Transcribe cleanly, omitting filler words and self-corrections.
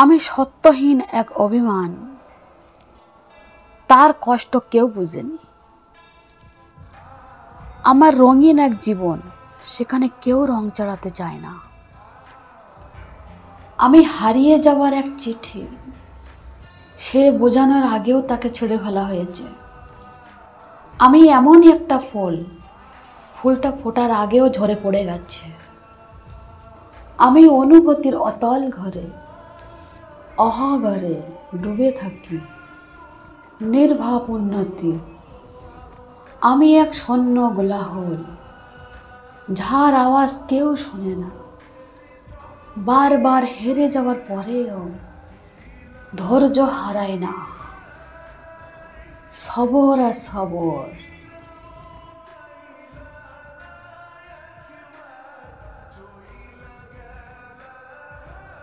আমি সত্যহীন এক অভিমান, তার কষ্ট কেউ বুঝেনি। আমার রঙিন এক জীবন, সেখানে কেউ রং চড়াতে চায় না। আমি হারিয়ে যাওয়ার এক চিঠি, সে বোঝানোর আগেও তাকে ছেড়ে ফেলা হয়েছে। আমি এমনই একটা ফুল, ফুলটা ফোটার আগেও ঝরে পড়ে গেছে। আমি অনুভূতির অতল ঘরে, অহঘরে ডুবে থাকি নির্ভাব উন্নতি। আমি এক শূন্য গোলাহল, যার আওয়াজ কেউ শোনে না। বারবার হেরে যাওয়ার পরেও ধৈর্য হারায় না। সবর আর সবর।